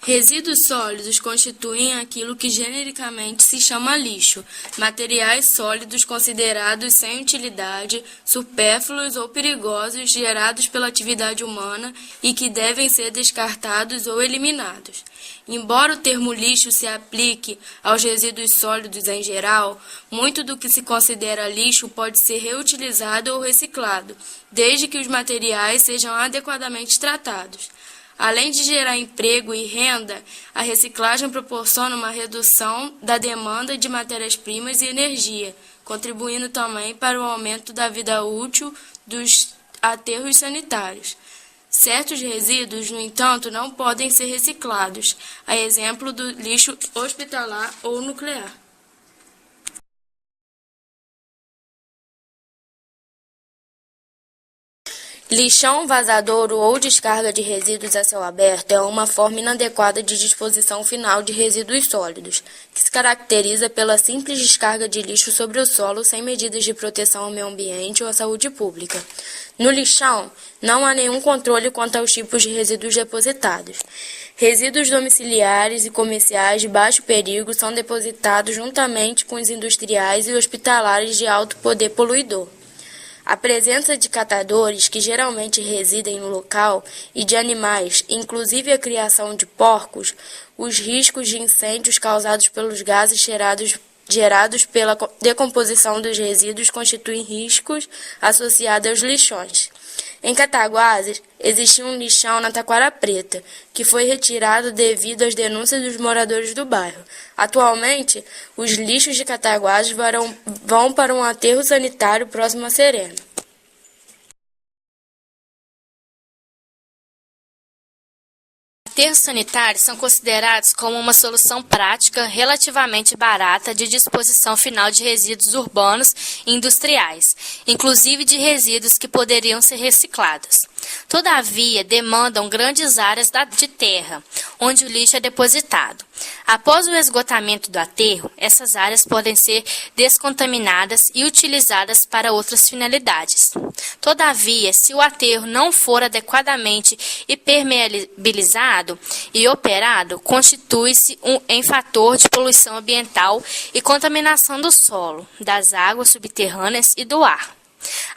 Resíduos sólidos constituem aquilo que genericamente se chama lixo, materiais sólidos considerados sem utilidade, supérfluos ou perigosos gerados pela atividade humana e que devem ser descartados ou eliminados. Embora o termo lixo se aplique aos resíduos sólidos em geral, muito do que se considera lixo pode ser reutilizado ou reciclado, desde que os materiais sejam adequadamente tratados. Além de gerar emprego e renda, a reciclagem proporciona uma redução da demanda de matérias-primas e energia, contribuindo também para o aumento da vida útil dos aterros sanitários. Certos resíduos, no entanto, não podem ser reciclados, a exemplo do lixo hospitalar ou nuclear. Lixão, vazadouro ou descarga de resíduos a céu aberto é uma forma inadequada de disposição final de resíduos sólidos, que se caracteriza pela simples descarga de lixo sobre o solo sem medidas de proteção ao meio ambiente ou à saúde pública. No lixão, não há nenhum controle quanto aos tipos de resíduos depositados. Resíduos domiciliares e comerciais de baixo perigo são depositados juntamente com os industriais e hospitalares de alto poder poluidor. A presença de catadores, que geralmente residem no local, e de animais, inclusive a criação de porcos, os riscos de incêndios causados pelos gases gerados pela decomposição dos resíduos constituem riscos associados aos lixões. Em Cataguases, existia um lixão na Taquara Preta, que foi retirado devido às denúncias dos moradores do bairro. Atualmente, os lixos de Cataguases vão para um aterro sanitário próximo a Serena. Aterros sanitários são considerados como uma solução prática relativamente barata de disposição final de resíduos urbanos e industriais, inclusive de resíduos que poderiam ser reciclados. Todavia, demandam grandes áreas de terra, onde o lixo é depositado. Após o esgotamento do aterro, essas áreas podem ser descontaminadas e utilizadas para outras finalidades. Todavia, se o aterro não for adequadamente impermeabilizado e operado, constitui-se em fator de poluição ambiental e contaminação do solo, das águas subterrâneas e do ar.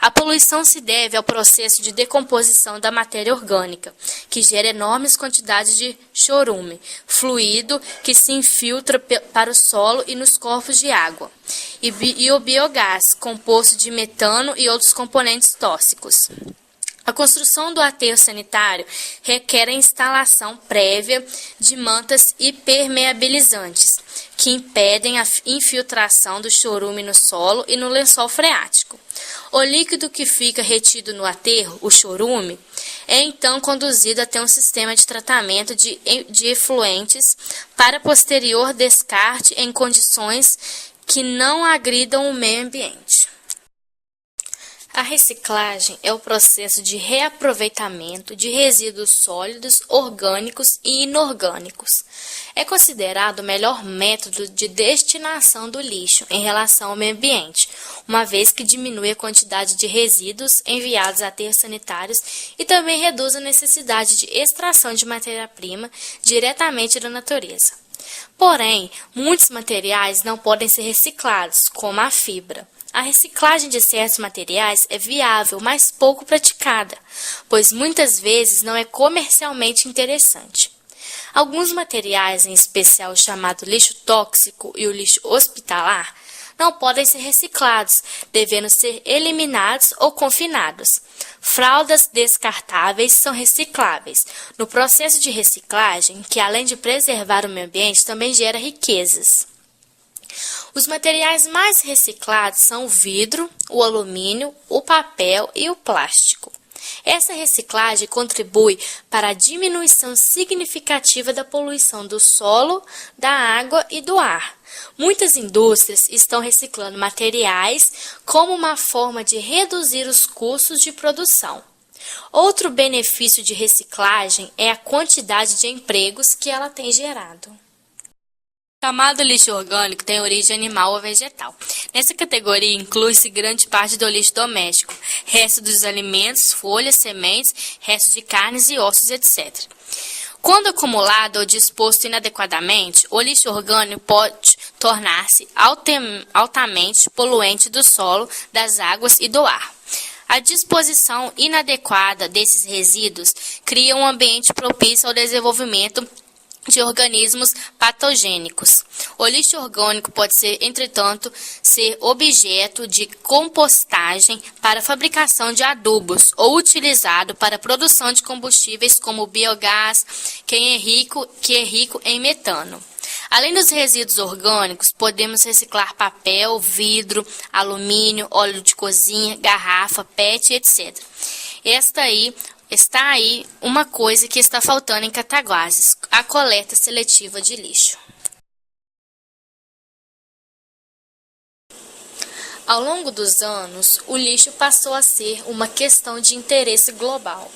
A poluição se deve ao processo de decomposição da matéria orgânica, que gera enormes quantidades de chorume, fluido que se infiltra para o solo e nos corpos de água, e o biogás, composto de metano e outros componentes tóxicos. A construção do aterro sanitário requer a instalação prévia de mantas impermeabilizantes, que impedem a infiltração do chorume no solo e no lençol freático. O líquido que fica retido no aterro, o chorume, é então conduzido até um sistema de tratamento de efluentes para posterior descarte em condições que não agridam o meio ambiente. A reciclagem é o processo de reaproveitamento de resíduos sólidos, orgânicos e inorgânicos. É considerado o melhor método de destinação do lixo em relação ao meio ambiente, uma vez que diminui a quantidade de resíduos enviados a aterros sanitários e também reduz a necessidade de extração de matéria-prima diretamente da natureza. Porém, muitos materiais não podem ser reciclados, como a fibra. A reciclagem de certos materiais é viável, mas pouco praticada, pois muitas vezes não é comercialmente interessante. Alguns materiais, em especial o chamado lixo tóxico e o lixo hospitalar, não podem ser reciclados, devendo ser eliminados ou confinados. Fraldas descartáveis são recicláveis. No processo de reciclagem, que além de preservar o meio ambiente, também gera riquezas. Os materiais mais reciclados são o vidro, o alumínio, o papel e o plástico. Essa reciclagem contribui para a diminuição significativa da poluição do solo, da água e do ar. Muitas indústrias estão reciclando materiais como uma forma de reduzir os custos de produção. Outro benefício de reciclagem é a quantidade de empregos que ela tem gerado. O chamado lixo orgânico tem origem animal ou vegetal. Nessa categoria inclui-se grande parte do lixo doméstico, restos dos alimentos, folhas, sementes, restos de carnes e ossos, etc. Quando acumulado ou disposto inadequadamente, o lixo orgânico pode tornar-se altamente poluente do solo, das águas e do ar. A disposição inadequada desses resíduos cria um ambiente propício ao desenvolvimento de organismos patogênicos. O lixo orgânico pode ser, entretanto, ser objeto de compostagem para a fabricação de adubos ou utilizado para a produção de combustíveis como o biogás, que é rico em metano. Além dos resíduos orgânicos, podemos reciclar papel, vidro, alumínio, óleo de cozinha, garrafa, PET, etc. Está aí uma coisa que está faltando em Cataguases: a coleta seletiva de lixo. Ao longo dos anos, o lixo passou a ser uma questão de interesse global,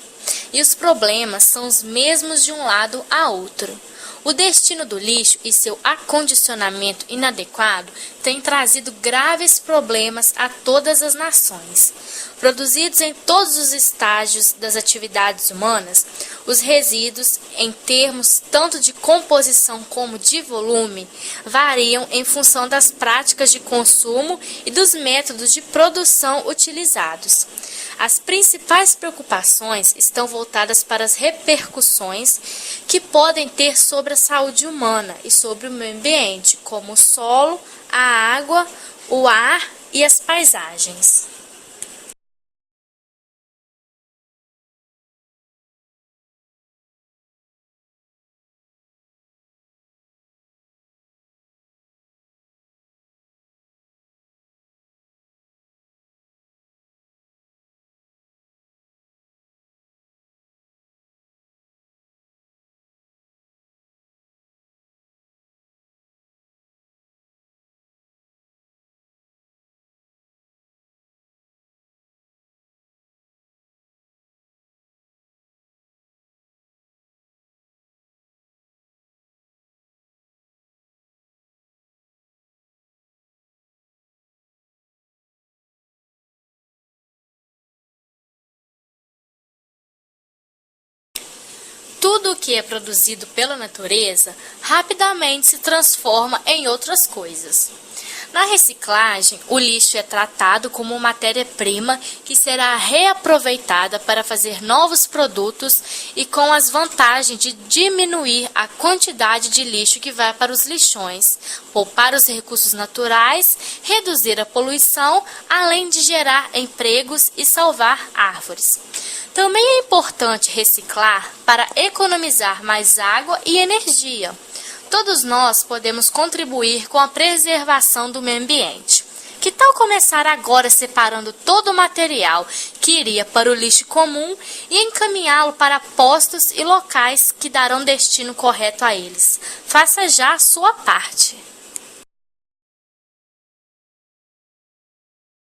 e os problemas são os mesmos de um lado a outro. O destino do lixo e seu acondicionamento inadequado têm trazido graves problemas a todas as nações. Produzidos em todos os estágios das atividades humanas, os resíduos, em termos tanto de composição como de volume, variam em função das práticas de consumo e dos métodos de produção utilizados. As principais preocupações estão voltadas para as repercussões que podem ter sobre a saúde humana e sobre o meio ambiente, como o solo, a água, o ar e as paisagens. Tudo o que é produzido pela natureza rapidamente se transforma em outras coisas. Na reciclagem, o lixo é tratado como matéria-prima que será reaproveitada para fazer novos produtos e com as vantagens de diminuir a quantidade de lixo que vai para os lixões, poupar os recursos naturais, reduzir a poluição, além de gerar empregos e salvar árvores. Também é importante reciclar para economizar mais água e energia. Todos nós podemos contribuir com a preservação do meio ambiente. Que tal começar agora separando todo o material que iria para o lixo comum e encaminhá-lo para postos e locais que darão destino correto a eles? Faça já a sua parte.